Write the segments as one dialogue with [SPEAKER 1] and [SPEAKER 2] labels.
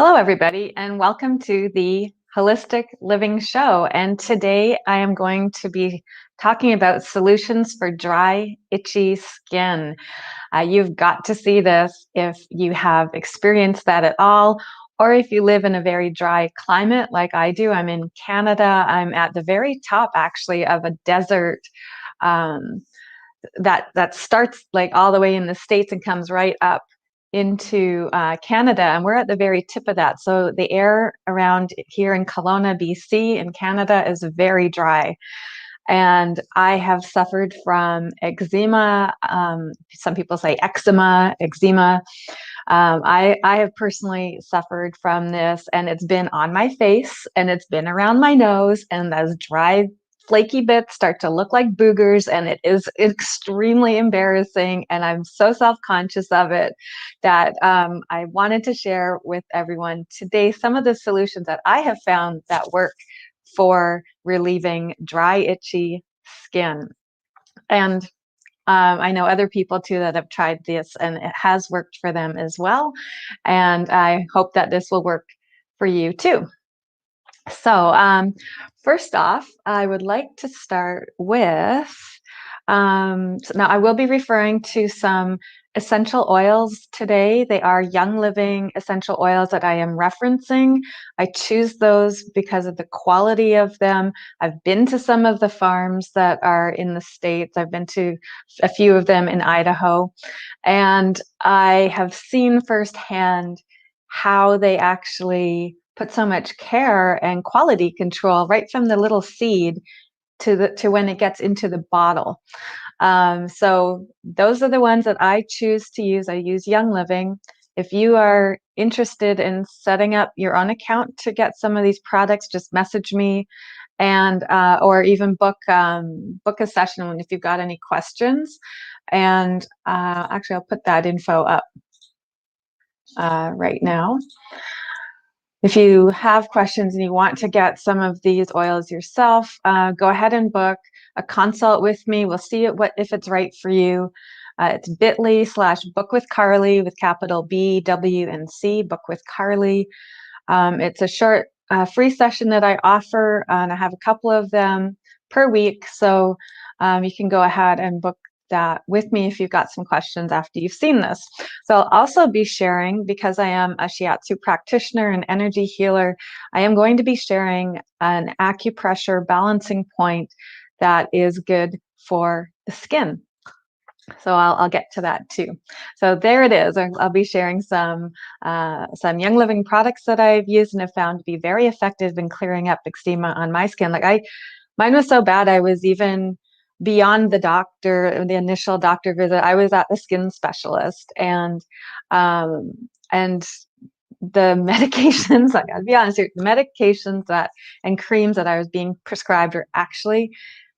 [SPEAKER 1] Hello, everybody, and welcome to the Holistic Living Show. And today I am going to be talking about solutions for dry, itchy skin. You've got to see this if you have experienced that at all, or if you live in a very dry climate like I do. I'm in Canada. I'm at the very top, actually, of a desert um, that starts like all the way in the States and comes right up into Canada, and we're at the very tip of that. So the air around here in Kelowna, BC, in Canada, is very dry. And I have suffered from eczema. Some people say eczema. I have personally suffered from this, and it's been on my face, and it's been around my nose, and those dry flaky bits start to look like boogers, and it is extremely embarrassing, and I'm so self-conscious of it that I wanted to share with everyone today some of the solutions that I have found that work for relieving dry, itchy skin. And I know other people too that have tried this, and it has worked for them as well. And I hope that this will work for you too. So first off, I would like to start with, so now I will be referring to some essential oils today. They are Young Living essential oils that I am referencing. I choose those because of the quality of them. I've been to some of the farms that are in the States. I've been to a few of them in Idaho, and I have seen firsthand how they actually put so much care and quality control right from the little seed to when it gets into the bottle. So those are the ones that I choose to use. I use Young Living. If you are interested in setting up your own account to get some of these products, just message me, and or even book a session if you've got any questions. And actually, I'll put that info up right now. If you have questions and you want to get some of these oils yourself, go ahead and book a consult with me. We'll see if it's right for you. It's bit.ly/bookwithcarly with capital B, W, and C, Book with Carly. It's a short free session that I offer, and I have a couple of them per week. So you can go ahead and book that with me if you've got some questions after you've seen this. So I'll also be sharing, because I am a Shiatsu practitioner and energy healer, I am going to be sharing an acupressure balancing point that is good for the skin. So I'll get to that too. So there it is. I'll be sharing some Young Living products that I've used and have found to be very effective in clearing up eczema on my skin. Mine was so bad I was even beyond the initial doctor visit. I was at the skin specialist, and the medications, I gotta be honest here, the medications and creams that I was being prescribed are actually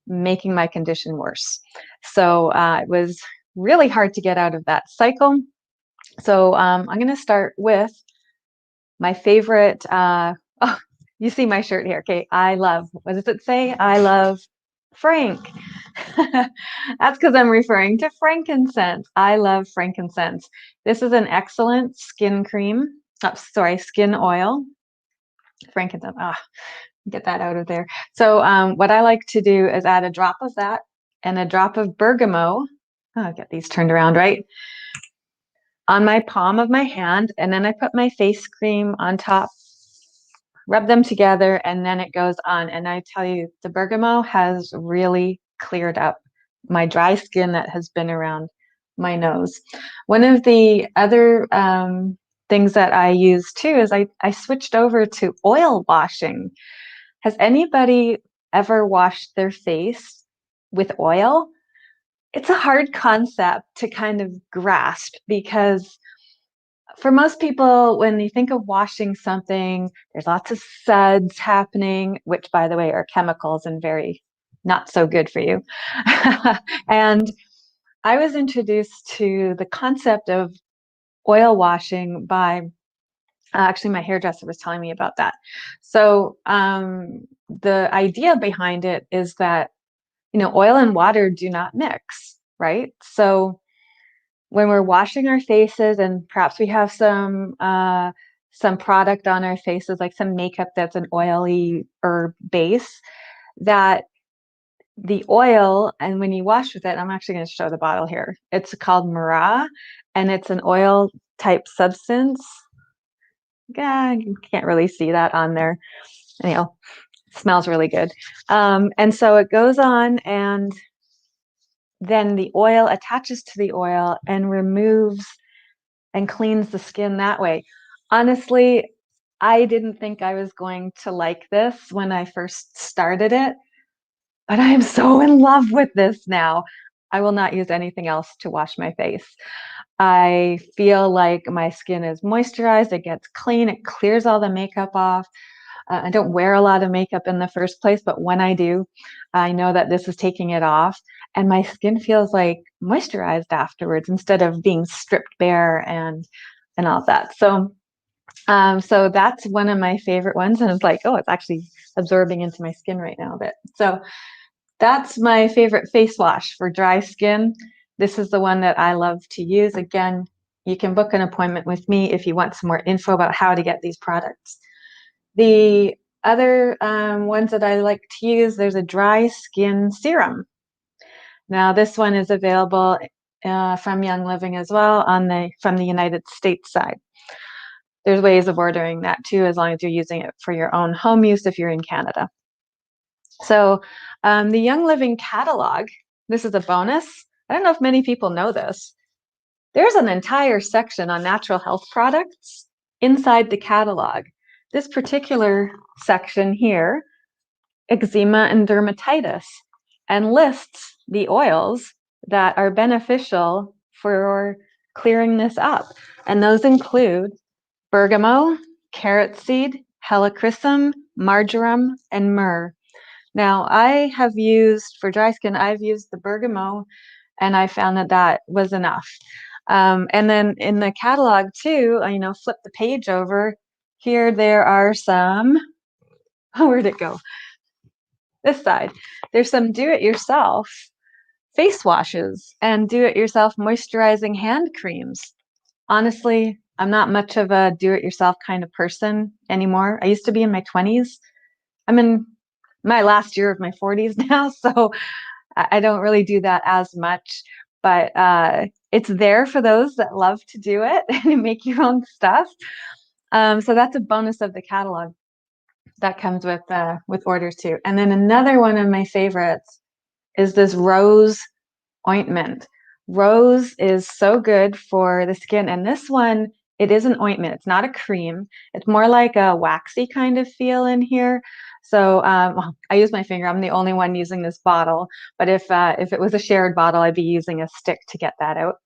[SPEAKER 1] making my condition worse. So it was really hard to get out of that cycle. So I'm going to start with my favorite. Oh, you see my shirt here. Okay. What does it say? I love Frank. That's because I'm referring to frankincense. I love frankincense. This is an excellent skin cream. Oh, sorry, skin oil. Frankincense. Get that out of there. So what I like to do is add a drop of that and a drop of bergamot. I'll get these turned around right on my palm of my hand, and then I put my face cream on top, rub them together, and then it goes on. And I tell you, the bergamot has really cleared up my dry skin that has been around my nose. One of the other things that I use too is I switched over to oil washing. Has anybody ever washed their face with oil? It's a hard concept to kind of grasp, because for most people, when you think of washing something, there's lots of suds happening, which, by the way, are chemicals and very not so good for you. And I was introduced to the concept of oil washing by actually, my hairdresser was telling me about that. So the idea behind it is that, oil and water do not mix, right? So when we're washing our faces, and perhaps we have some some product on our faces, like some makeup that's an oily herb base, that the oil, and when you wash with it, I'm actually going to show the bottle here. It's called Meridian, and it's an oil type substance. Yeah, you can't really see that on there. Anyhow, smells really good. And so it goes on, and then the oil attaches to the oil and removes and cleans the skin that way. Honestly, I didn't think I was going to like this when I first started it, but I am so in love with this now. I will not use anything else to wash my face. I feel like my skin is moisturized, it gets clean, it clears all the makeup off. I don't wear a lot of makeup in the first place, but when I do, I know that this is taking it off, and my skin feels like moisturized afterwards instead of being stripped bare and all that. So that's one of my favorite ones, and it's like, oh, it's actually absorbing into my skin right now a bit. So that's my favorite face wash for dry skin. This is the one that I love to use. Again, you can book an appointment with me if you want some more info about how to get these products. The other ones that I like to use, there's a dry skin serum. Now, this one is available from Young Living as well from the United States side. There's ways of ordering that too, as long as you're using it for your own home use if you're in Canada. So the Young Living catalog, this is a bonus. I don't know if many people know this. There's an entire section on natural health products inside the catalog. This particular section here, eczema and dermatitis, and lists the oils that are beneficial for clearing this up. And those include bergamot, carrot seed, helichrysum, marjoram, and myrrh. Now, I have used, for dry skin, I've used the bergamot, and I found that that was enough. And then in the catalog too, flip the page over. Here there are some, oh, where'd it go? This side. There's some do-it-yourself face washes and do-it-yourself moisturizing hand creams. Honestly, I'm not much of a do-it-yourself kind of person anymore. I used to be in my 20s. I'm in my last year of my 40s now, so I don't really do that as much. But it's there for those that love to do it and make your own stuff. So that's a bonus of the catalog that comes with orders too. And then another one of my favorites is this rose ointment. Rose is so good for the skin, and this one, it is an ointment. It's not a cream. It's more like a waxy kind of feel in here. So well, I use my finger. I'm the only one using this bottle, but if it was a shared bottle, I'd be using a stick to get that out.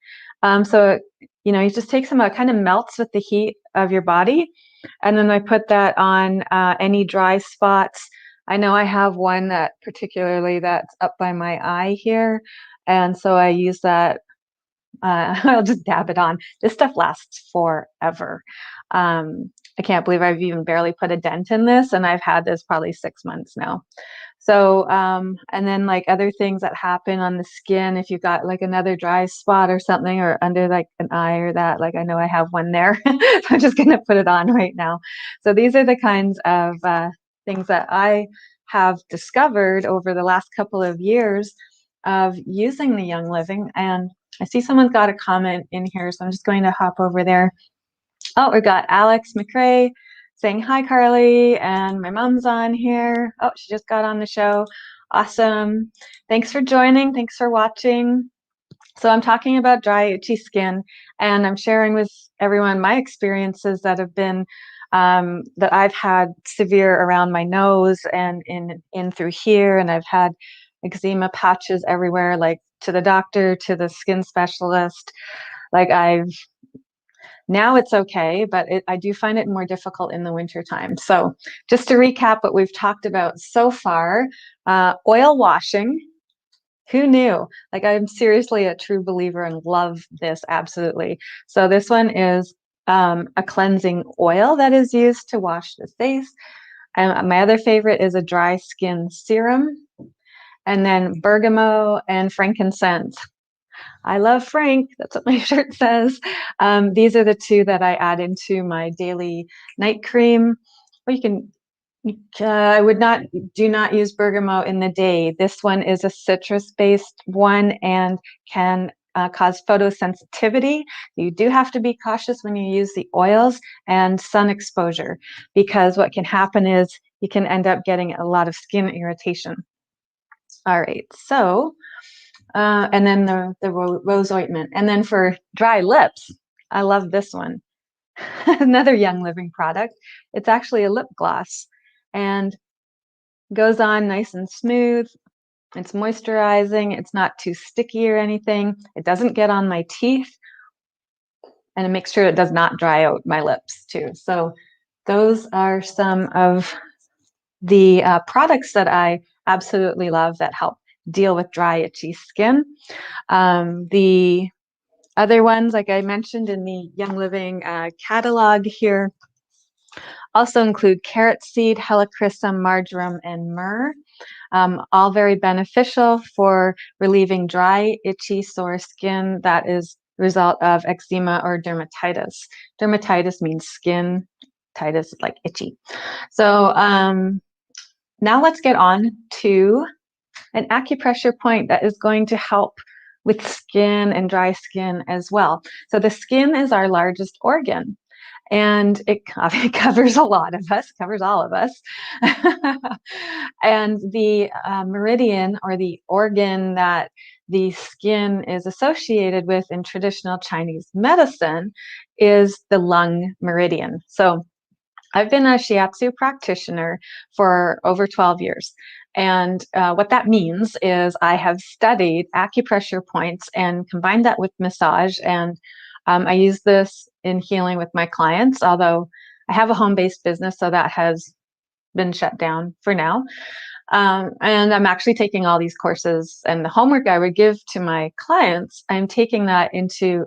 [SPEAKER 1] So you just take some, it kind of melts with the heat of your body, and then I put that on any dry spots. I know I have one that particularly that's up by my eye here, and so I use that. I'll just dab it on. This stuff lasts forever. I can't believe I've even barely put a dent in this, and I've had this probably 6 months now. So, and then like other things that happen on the skin, if you've got like another dry spot or something, or under like an eye or that, like I know I have one there. So I'm just going to put it on right now. So these are the kinds of things that I have discovered over the last couple of years of using the Young Living. And I see someone's got a comment in here, so I'm just going to hop over there. Oh, we've got Alex McRae saying, hi, Carly, and my mom's on here. Oh, she just got on the show. Awesome. Thanks for joining. Thanks for watching. So I'm talking about dry, itchy skin, and I'm sharing with everyone my experiences that have been, that I've had severe around my nose and in through here, and I've had eczema patches everywhere, like to the doctor, to the skin specialist. Like now it's okay, but I do find it more difficult in the wintertime. So just to recap what we've talked about so far, oil washing. Who knew? Like, I'm seriously a true believer and love this absolutely. So this one is a cleansing oil that is used to wash the face. And my other favorite is a dry skin serum. And then bergamot and frankincense. I love Frank. That's what my shirt says. These are the two that I add into my daily night cream. Or you can, I would not, do not use bergamot in the day. This one is a citrus-based one and can cause photosensitivity. You do have to be cautious when you use the oils and sun exposure, because what can happen is you can end up getting a lot of skin irritation. All right, so and then the rose ointment. And then for dry lips, I love this one. Another Young Living product. It's actually a lip gloss and goes on nice and smooth. It's moisturizing. It's not too sticky or anything. It doesn't get on my teeth, and it makes sure it does not dry out my lips too. So those are some of the products that I absolutely love that help deal with dry, itchy skin. The other ones, like I mentioned in the Young Living catalog here, also include carrot seed, helichrysum, marjoram, and myrrh. All very beneficial for relieving dry, itchy, sore skin that is the result of eczema or dermatitis. Dermatitis means skin, titus is like itchy. So now let's get on to an acupressure point that is going to help with skin and dry skin as well. So the skin is our largest organ, and it covers a lot of us, covers all of us. And the meridian, or the organ that the skin is associated with in traditional Chinese medicine, is the lung meridian. So I've been a Shiatsu practitioner for over 12 years. And what that means is I have studied acupressure points and combined that with massage. And I use this in healing with my clients, although I have a home-based business, so that has been shut down for now. And I'm actually taking all these courses, and the homework I would give to my clients, I'm taking that into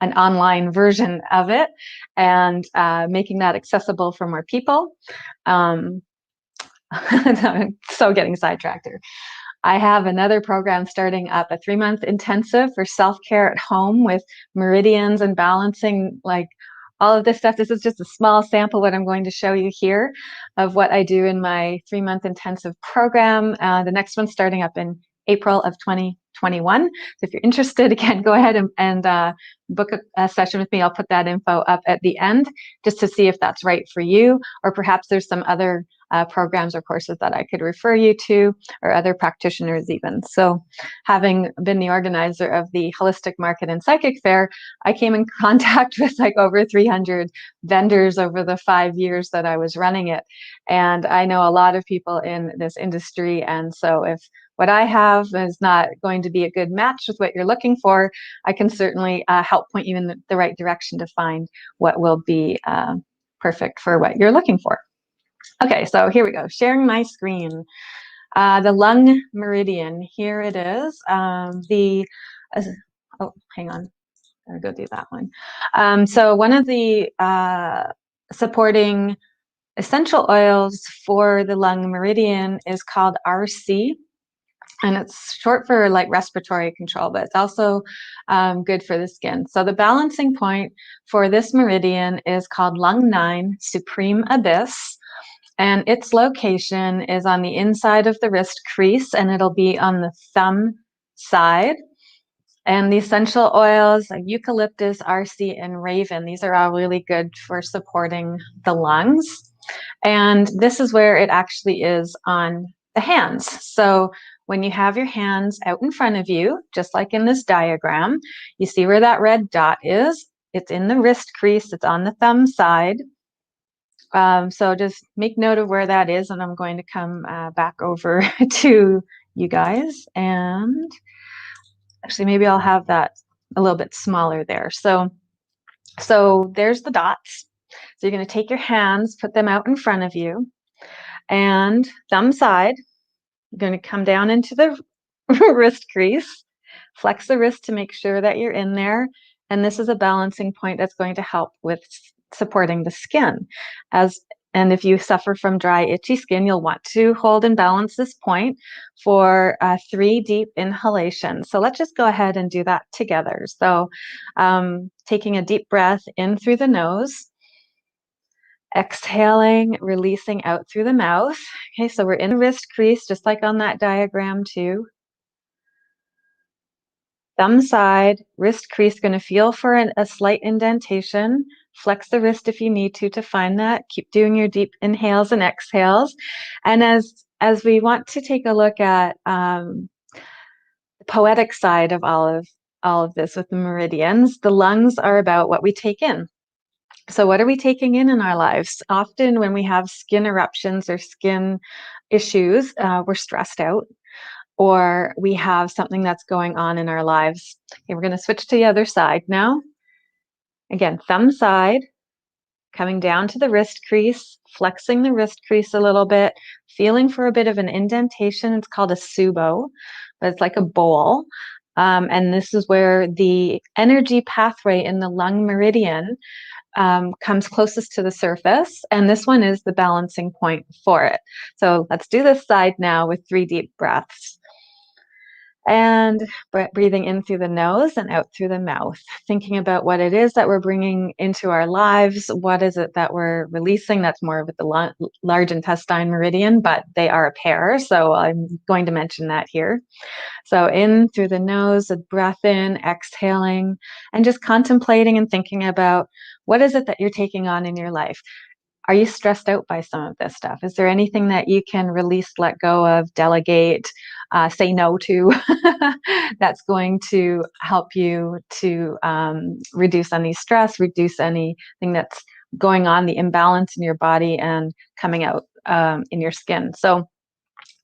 [SPEAKER 1] an online version of it and making that accessible for more people. I'm so getting sidetracked here. I have another program starting up, a 3-month intensive for self-care at home with meridians and balancing, like all of this stuff. This is just a small sample what I'm going to show you here of what I do in my 3-month intensive program. The next one's starting up in April of 2021. So if you're interested, again, go ahead and book a session with me. I'll put that info up at the end just to see if that's right for you, or perhaps there's some other programs or courses that I could refer you to, or other practitioners even. So having been the organizer of the Holistic Market and Psychic Fair, I came in contact with like over 300 vendors over the 5 years that I was running it. And I know a lot of people in this industry. And so if what I have is not going to be a good match with what you're looking for, I can certainly help point you in the right direction to find what will be perfect for what you're looking for. Okay, so here we go, sharing my screen. The lung meridian, here it is. Oh, hang on, I'll go do that one. So one of the supporting essential oils for the lung meridian is called RC. And it's short for like respiratory control, but it's also good for the skin. So the balancing point for this meridian is called Lung 9 Supreme Abyss. And its location is on the inside of the wrist crease, and it'll be on the thumb side. And the essential oils like eucalyptus, RC, and raven, these are all really good for supporting the lungs. And this is where it actually is on the hands. So when you have your hands out in front of you, just like in this diagram, you see where that red dot is. It's in the wrist crease. It's on the thumb side. So just make note of where that is, and I'm going to come back over to you guys. And actually, maybe I'll have that a little bit smaller there. So there's the dots. So you're going to take your hands, put them out in front of you, and thumb side, you're going to come down into the wrist crease, flex the wrist to make sure that you're in there. And this is a balancing point that's going to help with supporting the skin. As And if you suffer from dry, itchy skin, you'll want to hold and balance this point for 3 deep inhalations. So let's just go ahead and do that together. So taking a deep breath in through the nose, exhaling, releasing out through the mouth. Okay, so we're in the wrist crease, just like on that diagram too. Thumb side, wrist crease, going to feel for a slight indentation. Flex the wrist if you need to find that. Keep doing your deep inhales and exhales. And as we want to take a look at the poetic side of all of this with the meridians, the lungs are about what we take in. So what are we taking in our lives? Often when we have skin eruptions or skin issues, we're stressed out, or we have something that's going on in our lives. Okay, we're going to switch to the other side now. Again, thumb side, coming down to the wrist crease, flexing the wrist crease a little bit, feeling for a bit of an indentation. It's called a subo, but it's like a bowl. And this is where the energy pathway in the lung meridian comes closest to the surface, and this one is the balancing point for it. So let's do this side now with 3 deep breaths. And breathing in through the nose and out through the mouth, thinking about what it is that we're bringing into our lives. What is it that we're releasing? That's more with the large intestine meridian, but they are a pair, so I'm going to mention that here. So in through the nose, a breath in, exhaling, and just contemplating and thinking about what is it that you're taking on in your life. Are you stressed out by some of this stuff? Is there anything that you can release, let go of, delegate, say no to, that's going to help you to reduce any stress, reduce anything that's going on, the imbalance in your body and coming out in your skin? So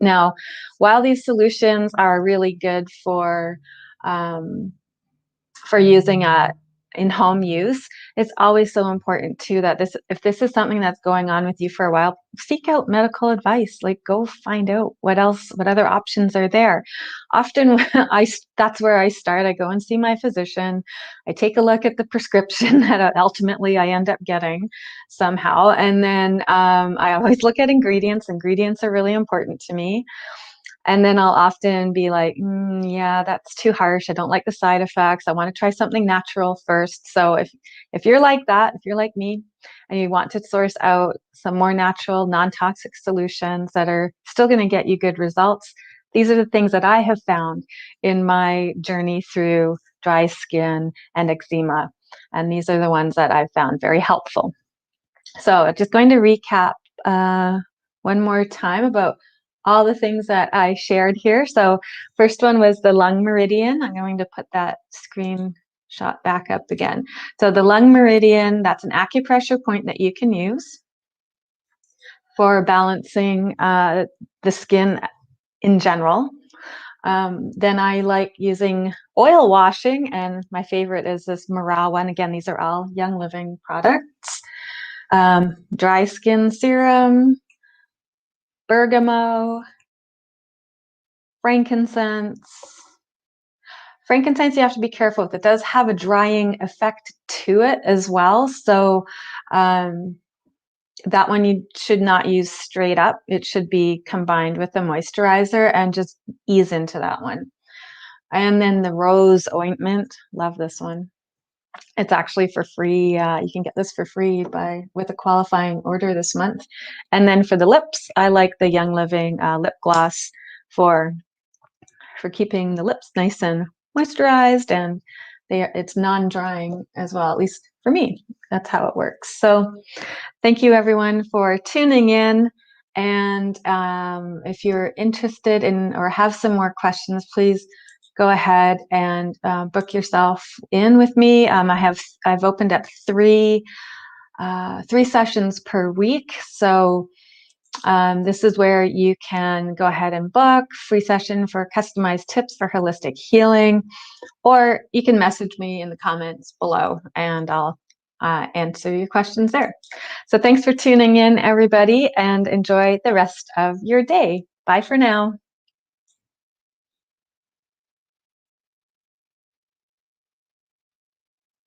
[SPEAKER 1] now, while these solutions are really good for using in home use, it's always so important too that if this is something that's going on with you for a while, seek out medical advice. Like, go find out what other options are there. Often that's where I start. I go and see my physician. I take a look at the prescription that ultimately I end up getting somehow. And then I always look at ingredients. Ingredients are really important to me. And then I'll often be like, yeah, that's too harsh. I don't like the side effects. I want to try something natural first. So if you're like that, if you're like me, and you want to source out some more natural, non-toxic solutions that are still going to get you good results, these are the things that I have found in my journey through dry skin and eczema. And these are the ones that I've found very helpful. So just going to recap one more time about all the things that I shared here. So first one was the lung meridian. I'm going to put that screenshot back up again. So the lung meridian, that's an acupressure point that you can use for balancing the skin in general. Then I like using oil washing, and my favorite is this morale one. Again, these are all Young Living products. Dry skin serum, bergamot, frankincense. Frankincense, you have to be careful with. It does have a drying effect to it as well. So that one you should not use straight up. It should be combined with a moisturizer and just ease into that one. And then the rose ointment, love this one. It's actually for free. You can get this for free with a qualifying order this month. And then for the lips, I like the Young Living lip gloss for keeping the lips nice and moisturized, and it's non-drying as well, at least for me. That's how it works. So thank you everyone for tuning in. And if you're interested in or have some more questions, please go ahead and book yourself in with me. I've opened up three sessions per week. So this is where you can go ahead and book free session for customized tips for holistic healing, or you can message me in the comments below and I'll answer your questions there. So thanks for tuning in, everybody, and enjoy the rest of your day. Bye for now.